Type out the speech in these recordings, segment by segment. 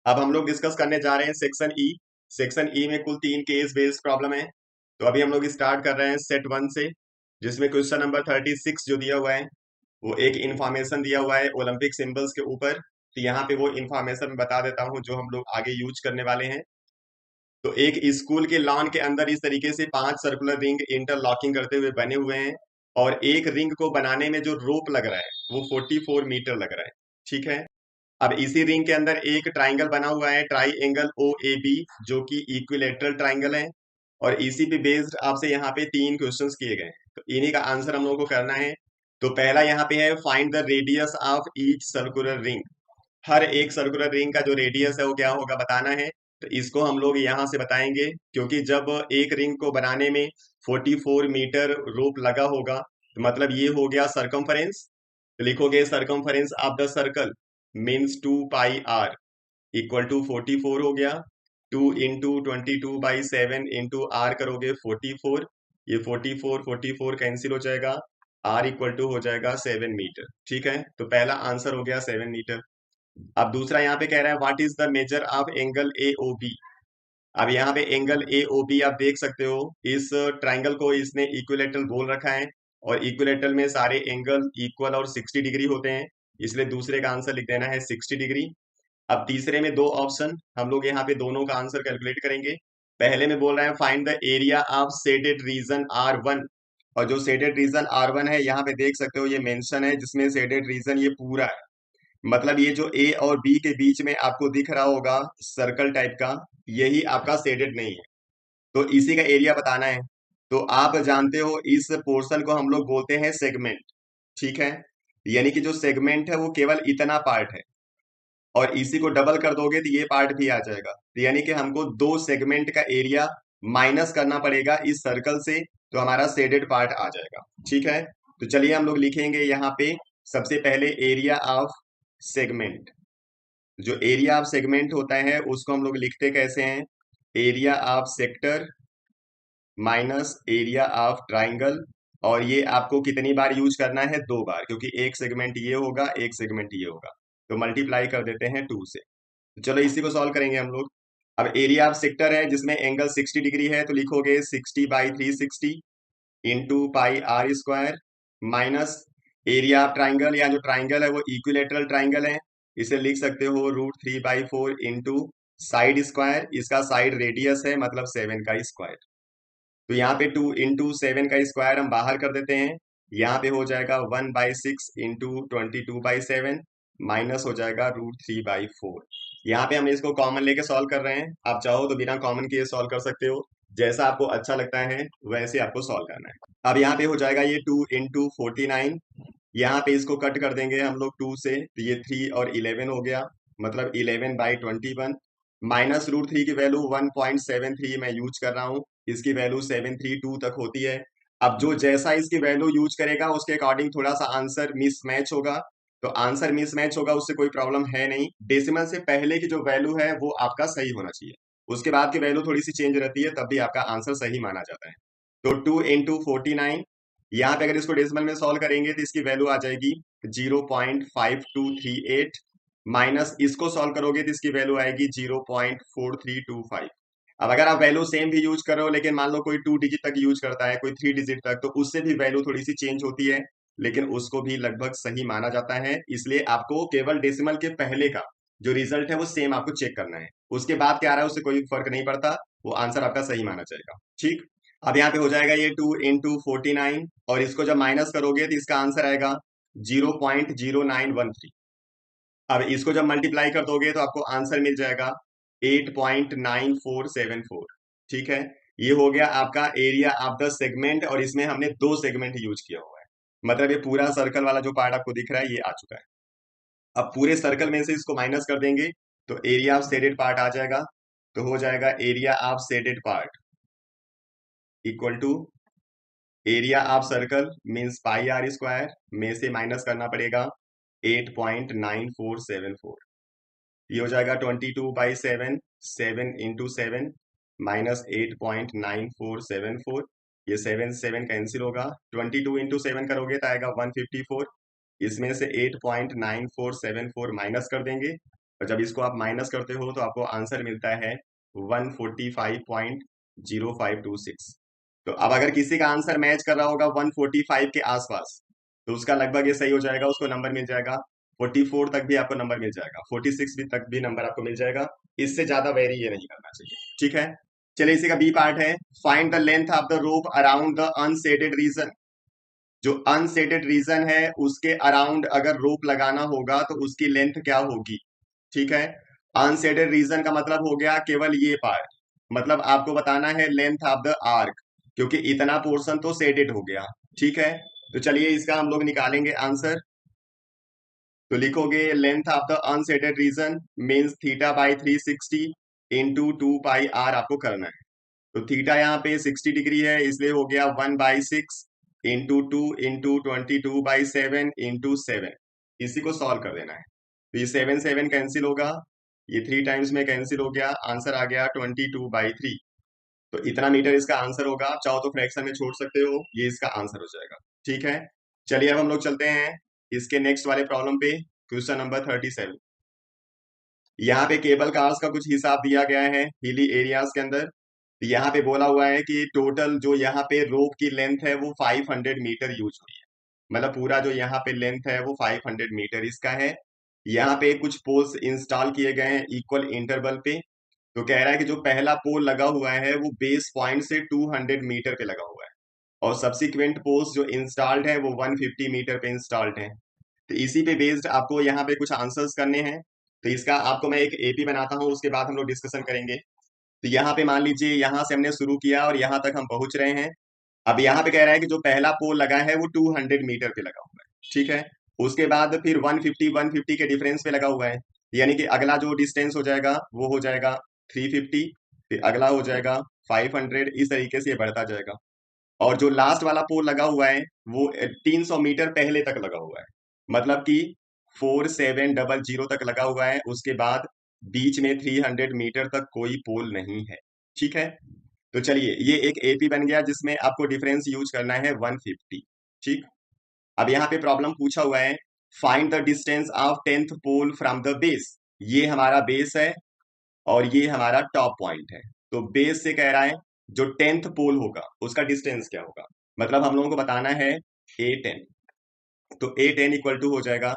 अब हम लोग डिस्कस करने जा रहे हैं सेक्शन ई। सेक्शन ई में कुल 3 केस बेस्ड प्रॉब्लम है। तो अभी हम लोग स्टार्ट कर रहे हैं सेट 1 से, जिसमें क्वेश्चन नंबर 36 जो दिया हुआ है वो एक इंफॉर्मेशन दिया हुआ है ओलंपिक सिंबल्स के ऊपर। तो यहाँ पे वो इंफॉर्मेशन बता देता हूँ जो हम लोग आगे यूज करने वाले हैं। तो एक स्कूल के लॉन के अंदर इस तरीके से 5 सर्कुलर रिंग इंटरलॉकिंग करते हुए बने हुए हैं, और एक रिंग को बनाने में जो रोप लग रहा है वो 44 मीटर लग रहा है। ठीक है। अब इसी रिंग के अंदर एक ट्राइंगल बना हुआ है, triangle O A B, जो कि इक्विलेटरल ट्राइंगल है। और इसी पे बेस्ड आपसे यहाँ पे 3 क्वेश्चंस किए गए हैं, तो इन्हीं का आंसर हम लोग को करना है। तो पहला यहाँ पे है find the radius of each circular ring. हर एक सर्कुलर रिंग का जो रेडियस है वो क्या होगा बताना है। तो इसको हम लोग यहाँ से बताएंगे, क्योंकि जब एक रिंग को बनाने में 44 मीटर रोप लगा होगा तो मतलब ये हो गया सरकमफरेंस। तो लिखोगे circumference of the circle means 2 pi r equal to 44 हो गया। 2 इंटू 22/7 इंटू आर करोगे 44। ये 44 कैंसिल हो जाएगा। आर इक्वल टू हो जाएगा 7 मीटर। ठीक है, तो पहला आंसर हो गया 7 मीटर। अब दूसरा यहाँ पे कह रहा है what is the measure of angle A O B. अब यहाँ पे एंगल ए ओ बी आप देख सकते हो, इस ट्राइंगल को इसने इक्विलेटरल बोल रखा है, और इक्विलेटरल में सारे एंगल इक्वल और 60 डिग्री होते हैं, इसलिए दूसरे का आंसर लिख देना है 60 डिग्री। अब तीसरे में 2 ऑप्शन, हम लोग यहाँ पे दोनों का आंसर कैलकुलेट करेंगे। पहले में बोल रहे हैं find the area of shaded region R1। और जो शेडेड रीजन R1 है यहाँ पे देख सकते हो ये मेंशन है, जिसमें शेडेड रीजन ये पूरा है। मतलब ये जो ए और बी के बीच में आपको दिख रहा होगा सर्कल टाइप का, यही आपका शेडेड नहीं है, तो इसी का एरिया बताना है। तो आप जानते हो इस पोर्शन को हम लोग बोलते हैं सेगमेंट। ठीक है, यानी कि जो सेगमेंट है वो केवल इतना पार्ट है, और इसी को डबल कर दोगे तो ये पार्ट भी आ जाएगा। तो यानी कि हमको 2 सेगमेंट का एरिया माइनस करना पड़ेगा इस सर्कल से, तो हमारा शेडेड पार्ट आ जाएगा। ठीक है, तो चलिए हम लोग लिखेंगे यहाँ पे सबसे पहले एरिया ऑफ सेगमेंट। जो एरिया ऑफ सेगमेंट होता है उसको हम लोग लिखते कैसे हैं, area of sector minus area of triangle. और ये आपको कितनी बार यूज करना है, 2 बार, क्योंकि एक सेगमेंट ये होगा एक सेगमेंट ये होगा। तो मल्टीप्लाई कर देते हैं 2 से। तो चलो इसी को सॉल्व करेंगे हम लोग। अब एरिया ऑफ सेक्टर है जिसमें एंगल 60 डिग्री है, तो लिखोगे 60/360 into pi r square, minus area of triangle, या जो ट्राइंगल है वो इक्विलेटरल ट्राइंगल है, इसे लिख सकते हो √3/4 इंटू साइड स्क्वायर, इसका साइड रेडियस है मतलब 7 का स्क्वायर। तो यहाँ पे 2 इंटू 7 का स्क्वायर हम बाहर कर देते हैं, यहाँ पे हो जाएगा 1/6 इंटू 22/7, माइनस हो जाएगा √3/4। यहाँ पे हम इसको कॉमन लेके सॉल्व कर रहे हैं, आप चाहो तो बिना कॉमन किए सॉल्व कर सकते हो, जैसा आपको अच्छा लगता है वैसे आपको सॉल्व करना है। अब यहाँ पे हो जाएगा ये 2 इंटू 49, यहाँ पे इसको कट कर देंगे हम लोग 2 से, तो ये 3 और 11 हो गया, मतलब 11/21, माइनस √3 की वैल्यू 1.73 मैं यूज कर रहा हूँ, इसकी वैल्यू 732 तक होती है। अब जो जैसा इसकी वैल्यू यूज करेगा उसके अकॉर्डिंग थोड़ा सा आंसर मिसमैच होगा। तो आंसर मिसमैच होगा उससे कोई प्रॉब्लम है नहीं, डेसिमल से पहले की जो वैल्यू है वो आपका सही होना चाहिए, उसके बाद की वैल्यू थोड़ी सी चेंज रहती है तब भी आपका आंसर सही माना जाता है। तो 2 इंटू 49, यहाँ पे अगर इसको डेसिमल में सॉल्व करेंगे तो इसकी वैल्यू आ जाएगी 0.5238, माइनस इसको सॉल्व करोगे तो इसकी वैल्यू आएगी 0.4325। अब अगर आप वैल्यू सेम भी यूज कर रहे हो, लेकिन मान लो कोई 2 डिजिट तक यूज करता है, कोई 3 डिजिट तक, तो उससे भी वैल्यू थोड़ी सी चेंज होती है, लेकिन उसको भी लगभग सही माना जाता है। इसलिए आपको केवल डेसिमल के पहले का जो रिजल्ट है वो सेम आपको चेक करना है, उसके बाद क्या आ रहा है उससे कोई फर्क नहीं पड़ता, वो आंसर आपका सही माना जाएगा। ठीक, अब यहाँ पे हो जाएगा ये 2 इंटू 49, और इसको जब माइनस करोगे तो इसका आंसर आएगा 0.0913। अब इसको जब मल्टीप्लाई कर दोगे तो आपको आंसर मिल जाएगा 8.9474। ठीक है, ये हो गया आपका एरिया ऑफ द सेगमेंट, और इसमें हमने 2 सेगमेंट यूज किया हुआ है, मतलब ये पूरा सर्कल वाला जो पार्ट आपको दिख रहा है ये आ चुका है। अब पूरे सर्कल में से इसको माइनस कर देंगे तो एरिया ऑफ शेडेड पार्ट आ जाएगा, तो हो जाएगा area of shaded part equal to area of circle means pi r square, में से माइनस करना पड़ेगा 8.9474। ये हो जाएगा 22/7, 7 इंटू 7 माइनस 8.9474। ये 7 कैंसिल होगा, 22 इंटू 7 करोगे तो आएगा 154, इसमें से 8.9474 माइनस कर देंगे, और जब इसको आप माइनस करते हो तो आपको आंसर मिलता है 145.0526। तो अब अगर किसी का आंसर मैच कर रहा होगा 145 के आसपास, तो उसका लगभग ये सही हो जाएगा, उसको नंबर मिल जाएगा। 44 तक भी आपको नंबर मिल जाएगा, 46 भी तक भी नंबर आपको मिल जाएगा। इससे ज्यादा वेरी ये नहीं करना चाहिए, ठीक है। चलिए, इसी का बी पार्ट है, find the length of the rope around the unshaded region. जो अनसेटेड रीजन है उसके अराउंड अगर रोप लगाना होगा तो उसकी लेंथ क्या होगी, ठीक है। अनसेटेड रीजन का मतलब हो गया केवल ये पार्ट, मतलब आपको बताना है लेंथ ऑफ द आर्क, क्योंकि इतना पोर्शन तो सेटेड हो गया, ठीक है। तो चलिए इसका हम लोग निकालेंगे आंसर। तो लिखोगे length of the unshaded region means theta by 360 into 2 pi r आपको करना है। तो थीटा यहाँ पे 60 डिग्री है, इसलिए हो गया 1/6 इंटू 2 इंटू 22/7 इंटू 7। इसी को सॉल्व कर देना है। तो ये 7 7 कैंसिल होगा, ये 3 टाइम्स में कैंसिल हो गया, आंसर आ गया 22/3। तो इतना मीटर इसका आंसर होगा। आप चाहो तो फ्रैक्शन में छोड़ सकते हो, ये इसका आंसर हो जाएगा, ठीक है। चलिए अब हम लोग चलते हैं इसके नेक्स्ट वाले प्रॉब्लम पे, क्वेश्चन नंबर 37। यहाँ पे केबल कार्स का कुछ हिसाब दिया गया है हिली एरियाज के अंदर। यहाँ पे बोला हुआ है कि टोटल जो यहाँ पे रोप की लेंथ है वो 500 मीटर यूज हुई है, मतलब पूरा जो यहाँ पे लेंथ है वो 500 मीटर इसका है। यहाँ पे कुछ पोल्स इंस्टॉल किए गए हैं इक्वल इंटरवल पे। तो कह रहा है कि जो पहला पोल लगा हुआ है वो बेस पॉइंट से 200 मीटर पे लगा हुआ है, और सब्सिक्वेंट पोल्स जो इंस्टॉल्ड है वो 150 मीटर पे इंस्टॉल्ड है। तो इसी पे बेस्ड आपको यहाँ पे कुछ आंसर्स करने हैं। तो इसका आपको मैं एक एपी बनाता हूँ, उसके बाद हम लोग डिस्कशन करेंगे। तो यहाँ पे मान लीजिए यहाँ से हमने शुरू किया और यहाँ तक हम पहुंच रहे हैं। अब यहाँ पे कह रहा है कि जो पहला पोल लगा है वो 200 मीटर पे लगा हुआ है, ठीक है। उसके बाद फिर 150 के डिफरेंस पे लगा हुआ है, यानी कि अगला जो डिस्टेंस हो जाएगा वो हो जाएगा 350, फिर अगला हो जाएगा 500, इस तरीके से ये बढ़ता जाएगा। और जो लास्ट वाला पोल लगा हुआ है वो 300 मीटर पहले तक लगा हुआ है, मतलब कि 4700 तक लगा हुआ है। उसके बाद बीच में 300 मीटर तक कोई पोल नहीं है, ठीक है। तो चलिए ये एक एपी बन गया जिसमें आपको डिफरेंस यूज करना है 150, ठीक। अब यहाँ पे प्रॉब्लम पूछा हुआ है, find the distance of 10th pole from the base. ये हमारा बेस है और ये हमारा टॉप पॉइंट है। तो बेस से कह रहा है जो 10th पोल होगा उसका डिस्टेंस क्या होगा, मतलब हम लोगों को बताना है A10। तो A10 इक्वल टू हो जाएगा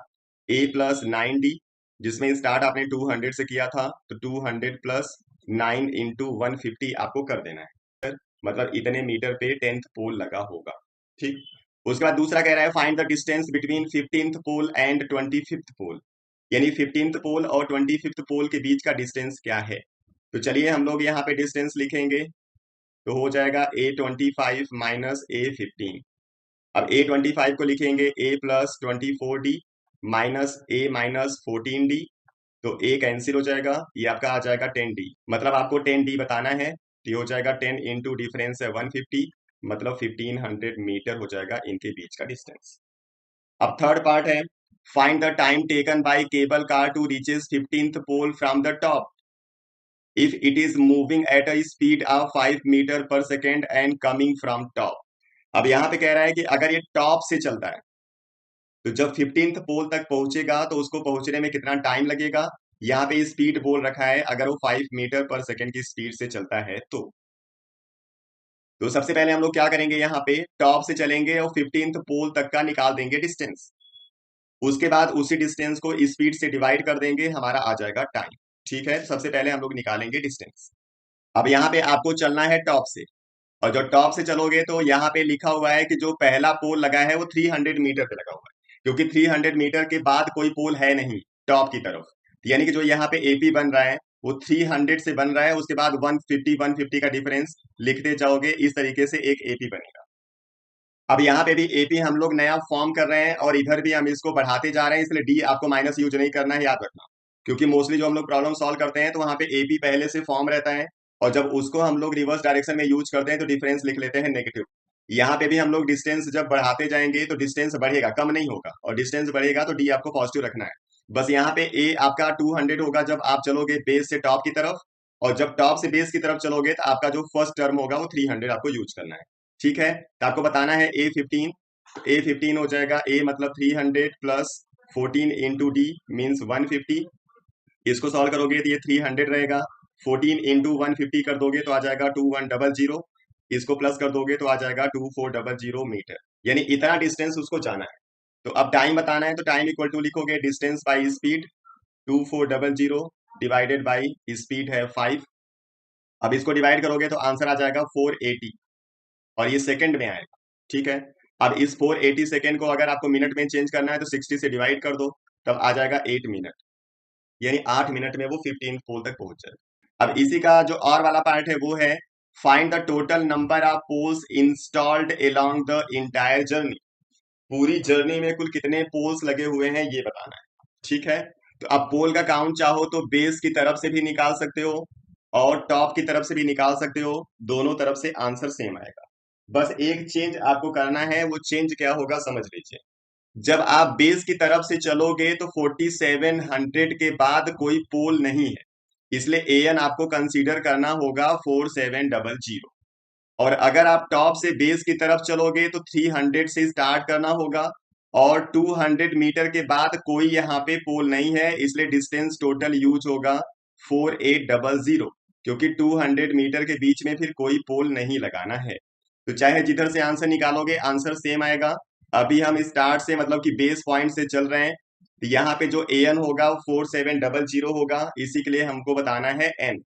A+9D, जिसमें स्टार्ट आपने 200 से किया था, तो 200 प्लस 9 इंटू 150 आपको कर देना है, मतलब इतने मीटर पे 10th पोल लगा होगा, ठीक। उसके बाद दूसरा कह रहा है find the distance between 15th pole and 25th pole, यानी 15th पोल और 25th पोल के बीच का डिस्टेंस क्या है। तो चलिए हम लोग यहाँ पे डिस्टेंस लिखेंगे, तो हो जाएगा A25 माइनस A15। अब A25 को लिखेंगे A+24D माइनस A-14D। तो A कैंसिल हो जाएगा, ये आपका आ जाएगा 10D, मतलब आपको 10D बताना है। तो ये हो जाएगा 10 इंटू डिफरेंस है 150, मतलब 1500 मीटर हो जाएगा इनके बीच का डिस्टेंस। अब थर्ड पार्ट है, find the time taken by cable car to reaches 15th pole from the top if it is moving at a speed of 5 metre per second and coming from top। अब यहाँ पे कह रहा है कि अगर ये टॉप से चलता है तो जब 15th पोल तक पहुंचेगा तो उसको पहुंचने में कितना टाइम लगेगा। यहाँ पे स्पीड बोल रखा है अगर वो 5 मीटर पर सेकेंड की स्पीड से चलता है तो सबसे पहले हम लोग क्या करेंगे, यहाँ पे टॉप से चलेंगे और 15th पोल तक का निकाल देंगे डिस्टेंस। उसके बाद उसी डिस्टेंस को स्पीड से डिवाइड कर देंगे, हमारा आ जाएगा टाइम, ठीक है। सबसे पहले हम लोग निकालेंगे डिस्टेंस। अब यहाँ पे आपको चलना है टॉप से, और जो टॉप से चलोगे तो यहाँ पे लिखा हुआ है कि जो पहला पोल लगा है वो 300 मीटर पे लगा हुआ है, क्योंकि 300 मीटर के बाद कोई पोल है नहीं टॉप की तरफ। यानी कि जो यहाँ पे एपी बन रहा है वो 300 से बन रहा है, उसके बाद 150 का डिफरेंस लिखते जाओगे, इस तरीके से एक एपी बनेगा। अब यहाँ पे भी एपी हम लोग नया फॉर्म कर रहे हैं और इधर भी हम इसको बढ़ाते जा रहे हैं, इसलिए डी आपको माइनस यूज नहीं करना है, याद रखना। क्योंकि मोस्टली जो हम लोग प्रॉब्लम सॉल्व करते हैं तो वहाँ पे एपी पहले से फॉर्म रहता है, और जब उसको हम लोग रिवर्स डायरेक्शन में यूज करते हैं तो डिफरेंस लिख लेते हैं नेगेटिव। यहाँ पे भी हम लोग डिस्टेंस जब बढ़ाते जाएंगे तो डिस्टेंस बढ़ेगा, कम नहीं होगा, और डिस्टेंस बढ़ेगा तो डी आपको पॉजिटिव रखना है। बस यहाँ पे ए आपका 200 होगा जब आप चलोगे बेस से टॉप की तरफ, और जब टॉप से बेस की तरफ चलोगे तो आपका जो फर्स्ट टर्म होगा वो 300 आपको यूज करना है, ठीक है। तो आपको बताना है A15। A15 हो जाएगा A मतलब 300 प्लस 14 इंटू डी मीन्स 150, इसको सॉल्व करोगे तो ये 300 रहेगा। 14 इंटू 150 कर दोगे तो आ जाएगा 2100। इसको प्लस कर दोगे तो आ जाएगा 2400 मीटर। यानी इतना डिस्टेंस उसको जाना है। तो अब टाइम बताना है तो टाइम इक्वल टू लिखोगे distance by speed, 2400 divided by speed है 5। अब इसको डिवाइड करोगे तो आंसर आ जाएगा 480, और ये सेकंड में आएगा। ठीक है। अब इस 480 सेकंड को अगर आपको मिनट में चेंज करना है तो 60 से डिवाइड कर दो, तब आ जाएगा 8 मिनट। यानी 8 मिनट में वो 15 पोल तक पहुंच जाएगा। अब इसी का जो और वाला पार्ट है वो है find the total number of poles installed along the entire journey. पूरी जर्नी में कुल कितने पोल्स लगे हुए हैं ये बताना है। ठीक है। तो अब पोल का काउंट चाहो तो बेस की तरफ से भी निकाल सकते हो और टॉप की तरफ से भी निकाल सकते हो, दोनों तरफ से आंसर सेम आएगा। बस एक चेंज आपको करना है, वो चेंज क्या होगा समझ लीजिए। जब आप बेस की तरफ से चलोगे तो 4700 के बाद कोई पोल नहीं है, इसलिए एन आपको कंसीडर करना होगा 4700। और अगर आप टॉप से बेस की तरफ चलोगे तो 300 से स्टार्ट करना होगा, और 200 मीटर के बाद कोई यहाँ पे पोल नहीं है, इसलिए डिस्टेंस टोटल यूज होगा 4800, क्योंकि 200 मीटर के बीच में फिर कोई पोल नहीं लगाना है। तो चाहे जिधर से आंसर निकालोगे आंसर सेम आएगा। अभी हम स्टार्ट से मतलब कि बेस पॉइंट से चल रहे हैं, तो यहाँ पे जो एन होगा वो 4700 होगा, इसी के लिए हमको बताना है एन।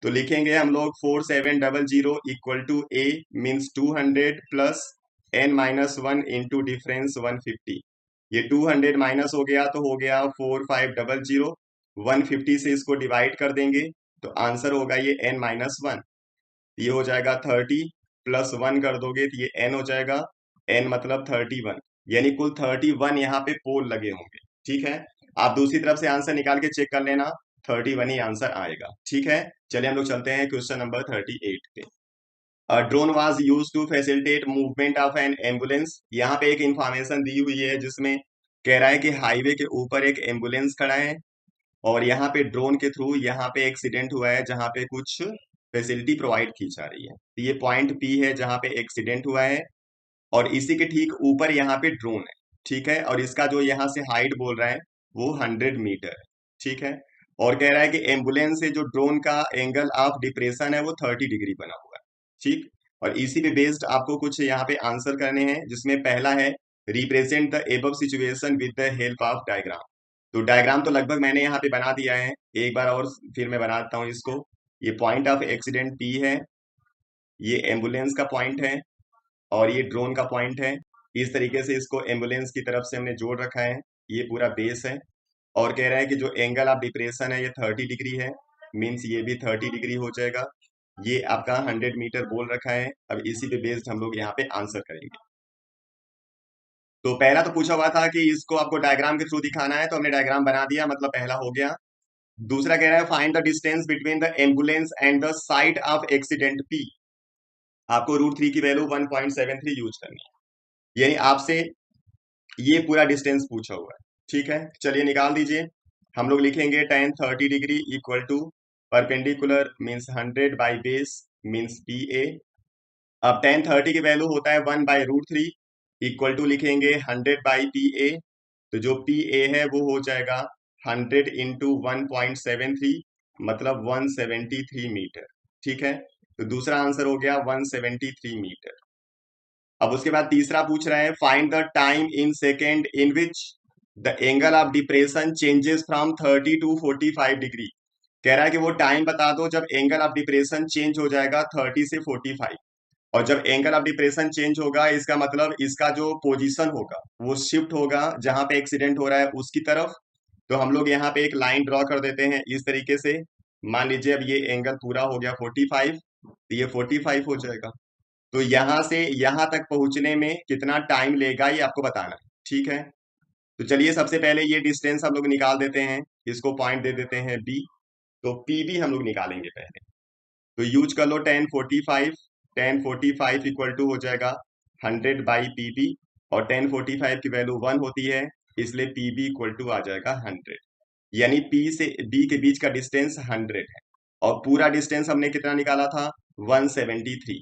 तो लिखेंगे हम लोग 4700 equal to A means 200 plus n-1 into difference 150। ये 200 माइनस हो गया तो हो गया 4500। 150 से इसको डिवाइड कर देंगे तो आंसर होगा ये n-1। ये हो जाएगा 30 प्लस 1 कर दोगे तो ये n हो जाएगा। n मतलब 31, यानी कुल 31 यहाँ पे पोल लगे होंगे। ठीक है। आप दूसरी तरफ से आंसर निकाल के चेक कर लेना, 31 ही आंसर आएगा। ठीक है। चलिए हम लोग चलते हैं क्वेश्चन नंबर 38 पे। Drone was use to facilitate movement of an ambulance. यहाँ पे एक इंफॉर्मेशन दी हुई है जिसमें कह रहा है कि हाईवे के ऊपर एक एम्बुलेंस खड़ा है और यहाँ पे ड्रोन के थ्रू यहाँ पे एक्सीडेंट हुआ है जहाँ पे कुछ फैसिलिटी प्रोवाइड की जा रही है। तो ये पॉइंट पी है जहाँ पे एक्सीडेंट हुआ है, और इसी के ठीक ऊपर यहाँ पे ड्रोन है। ठीक है। और इसका जो यहाँ से हाइट बोल रहा है वो 100 मीटर है। ठीक है। और कह रहा है कि एम्बुलेंस से जो ड्रोन का एंगल ऑफ डिप्रेशन है वो 30 डिग्री बना हुआ है। ठीक। और इसी पे बेस्ड आपको कुछ यहाँ पे आंसर करने हैं, जिसमें पहला है represent the above situation with the help of diagram. तो डायग्राम तो लगभग मैंने यहाँ पे बना दिया है, एक बार और फिर मैं बना देता हूँ इसको। ये पॉइंट ऑफ एक्सीडेंट पी है, ये एम्बुलेंस का पॉइंट है, और ये ड्रोन का पॉइंट है। इस तरीके से इसको एम्बुलेंस की तरफ से हमने जोड़ रखा है। ये पूरा बेस है, और कह रहा है कि जो एंगल ऑफ डिप्रेशन है ये 30 डिग्री है, मीन्स ये भी 30 डिग्री हो जाएगा। ये आपका 100 मीटर बोल रखा है। अब इसी पे बेस्ड हम लोग यहाँ पे आंसर करेंगे। तो पहला तो पूछा हुआ था कि इसको आपको डायग्राम के थ्रू दिखाना है, तो हमने डायग्राम बना दिया, मतलब पहला हो गया। दूसरा कह रहा है find the distance between the ambulance and the site of accident P. आपको √3 की वैल्यू 1.73 यूज करनी है, यानी आपसे ये पूरा डिस्टेंस पूछा हुआ है। ठीक है। चलिए निकाल दीजिए। हम लोग लिखेंगे tan 30 degree equal to perpendicular means 100 by base means P A. अब tan 30 की वैल्यू होता है 1/√3 इक्वल टू लिखेंगे 100 बाई पी ए। तो जो पी ए है वो हो जाएगा 100 इंटू 1.73, मतलब 173 मीटर। ठीक है। तो दूसरा आंसर हो गया 173 मीटर। अब उसके बाद तीसरा पूछ रहा है find the time in second in which the angle of depression changes from 30 to 45 degree. कह रहा है कि वो टाइम बता दो जब एंगल ऑफ डिप्रेशन चेंज हो जाएगा 30 से 45। और जब एंगल ऑफ डिप्रेशन चेंज होगा इसका मतलब इसका जो पोजीशन होगा वो शिफ्ट होगा जहां पे एक्सीडेंट हो रहा है उसकी तरफ। तो हम लोग यहाँ पे एक लाइन ड्रॉ कर देते हैं इस तरीके से। मान लीजिए अब ये एंगल पूरा हो गया 45, तो ये 45 हो जाएगा। तो यहां से यहां तक पहुंचने में कितना टाइम लेगा ये आपको बताना है। ठीक है। तो चलिए सबसे पहले ये डिस्टेंस हम लोग निकाल देते हैं, इसको पॉइंट दे देते हैं बी। तो पी भी हम लोग निकालेंगे पहले। तो यूज कर लो tan45 इक्वल टू हो जाएगा 100 बाई पी बी, और tan45 की वैल्यू 1 होती है, इसलिए पी बी इक्वल टू आ जाएगा 100। यानी पी से बी के बीच का डिस्टेंस 100 है, और पूरा डिस्टेंस हमने कितना निकाला था 173।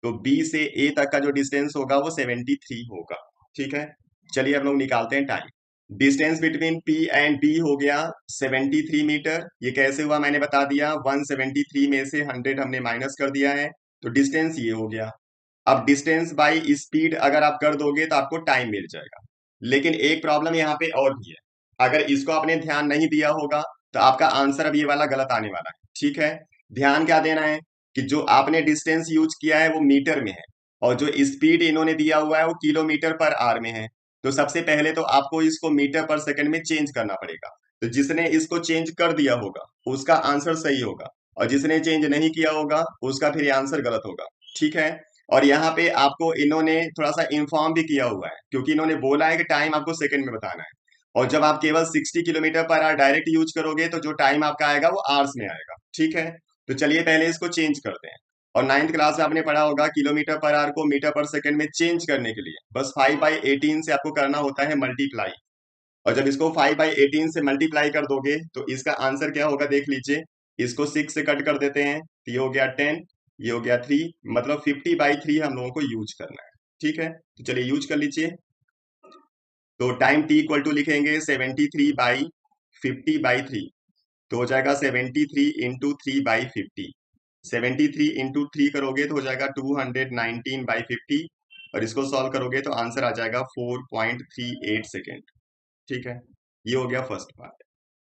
तो बी से ए तक का जो डिस्टेंस होगा वो 73 होगा। ठीक है। चलिए हम लोग निकालते हैं time. Distance between P and B हो गया 73 मीटर। ये कैसे हुआ मैंने बता दिया, 173 में से 100 हमने माइनस कर दिया है, तो डिस्टेंस ये हो गया। अब डिस्टेंस बाय स्पीड अगर आप कर दोगे तो आपको टाइम मिल जाएगा। लेकिन एक प्रॉब्लम यहाँ पे और भी है, अगर इसको आपने ध्यान नहीं दिया होगा तो आपका आंसर अब ये वाला गलत आने वाला है। ठीक है, ध्यान क्या देना है कि जो आपने डिस्टेंस यूज किया है वो मीटर में है, और जो स्पीड इन्होंने दिया हुआ है वो किलोमीटर पर आवर में है। तो सबसे पहले तो आपको इसको मीटर पर सेकंड में चेंज करना पड़ेगा। तो जिसने इसको चेंज कर दिया होगा उसका आंसर सही होगा, और जिसने चेंज नहीं किया होगा उसका फिर आंसर गलत होगा। ठीक है, और यहाँ पे आपको इन्होंने थोड़ा सा इन्फॉर्म भी किया हुआ है, क्योंकि इन्होंने बोला है कि टाइम आपको सेकंड में बताना है। और जब आप केवल 60 kilometre per hour direct use करोगे तो जो टाइम आपका आएगा वो आवर्स में आएगा। ठीक है, तो चलिए पहले इसको चेंज करते हैं। और नाइन्थ क्लास में आपने पढ़ा होगा किलोमीटर पर आवर को मीटर पर सेकंड में चेंज करने के लिए बस 5/18 से आपको करना होता है मल्टीप्लाई। और जब इसको 5/18 से मल्टीप्लाई कर दोगे तो इसका आंसर क्या होगा देख लीजिए। इसको 6 से कट कर देते हैं तो ये हो गया 10, ये हो गया 3, मतलब 50/3 हम लोगों को यूज करना है। ठीक है, तो चलिए यूज कर लीजिए। तो टाइम टी इक्वल टू लिखेंगे 73/50/3, तो हो जाएगा 73 इंटू 3/50। 73 इंटू 3 करोगे तो हो जाएगा 219/50, और इसको सॉल्व करोगे तो आंसर आ जाएगा 4.38 सेकेंड। ठीक है, ये हो गया फर्स्ट पार्ट।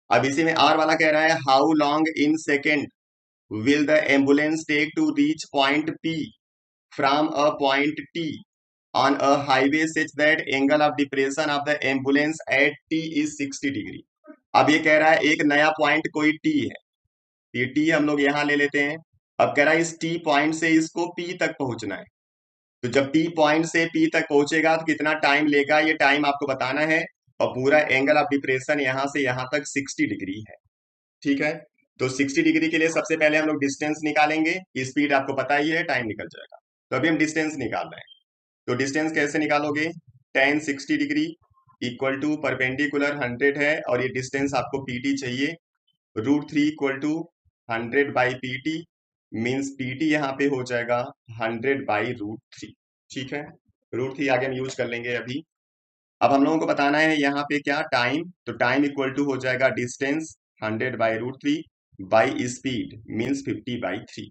अब इसी में आर वाला कह रहा है how long in second will the ambulance take to reach point P from a point T on a highway such that angle of depression of the ambulance at T is 60 degree. अब ये कह रहा है एक नया point कोई T है, ये टी हम लोग यहाँ ले लेते हैं। अब कह रहा है इस टी पॉइंट से इसको पी तक पहुंचना है। तो जब टी पॉइंट से पी तक पहुंचेगा तो कितना टाइम लेगा ये टाइम आपको बताना है। और पूरा एंगल ऑफ डिप्रेशन यहाँ से यहाँ तक 60 डिग्री है। ठीक है, तो 60 डिग्री के लिए सबसे पहले हम लोग डिस्टेंस निकालेंगे। स्पीड आपको पता ही है, टाइम निकल जाएगा। तो अभी हम डिस्टेंस निकाल रहे हैं। तो डिस्टेंस कैसे निकालोगे, tan 60 degree equal to perpendicular 100 है, और ये डिस्टेंस आपको पीटी चाहिए। √3 equal to 100/PT, means PT यहाँ पे हो जाएगा 100/√3। ठीक है, √3 आगे हम यूज कर लेंगे अभी। अब हम लोगों को बताना है यहाँ पे क्या, टाइम। तो टाइम इक्वल टू हो जाएगा डिस्टेंस 100/√3 बाई स्पीड मीन्स 50/3।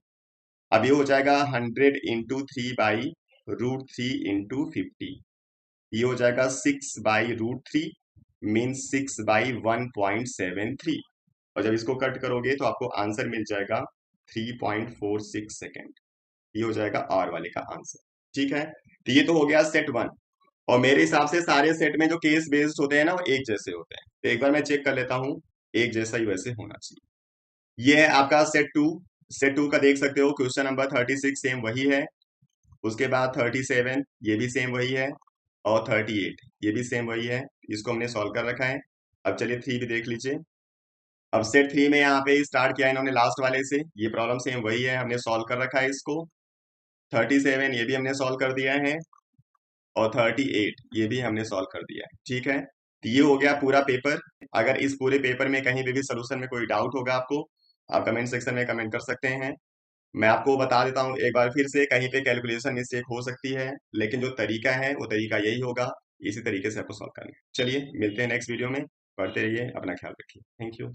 अब ये हो जाएगा 100 इंटू 3/√3 इंटू 50, ये हो जाएगा 6/√3 मीन्स 6/1.73। और जब इसको कट करोगे तो आपको आंसर मिल जाएगा 3.46 सेकेंड। ये हो जाएगा आर वाले का आंसर। ठीक है, तो ये तो हो गया सेट वन। और मेरे हिसाब से सारे सेट में जो केस बेस्ड होते हैं ना वो एक जैसे होते हैं, तो एक बार मैं चेक कर लेता हूँ। एक जैसा ही वैसे होना चाहिए। ये है आपका सेट टू। सेट टू का देख सकते हो क्वेश्चन नंबर 36 सेम वही है। उसके बाद 37 ये भी सेम वही है, और 38 ये भी सेम वही है। इसको हमने सॉल्व कर रखा है। अब चलिए थ्री भी देख लीजिए। अब सेट थ्री में यहाँ पे स्टार्ट किया है इन्होंने लास्ट वाले से, ये प्रॉब्लम सेम वही है, हमने सॉल्व कर रखा है इसको। 37 ये भी हमने सॉल्व कर दिया है, और 38 ये भी हमने सॉल्व कर दिया है। ठीक है, तो ये हो गया पूरा पेपर। अगर इस पूरे पेपर में कहीं पे भी सोल्यूशन में कोई डाउट होगा आपको, आप कमेंट सेक्शन में कमेंट कर सकते हैं। मैं आपको बता देता हूँ एक बार फिर से, कहीं पे कैलकुलेशन मिस्टेक हो सकती है, लेकिन जो तरीका है वो तरीका यही होगा। इसी तरीके से आपको सॉल्व करना है। चलिए मिलते हैं नेक्स्ट वीडियो में। पढ़ते रहिए, अपना ख्याल रखिए। Thank you.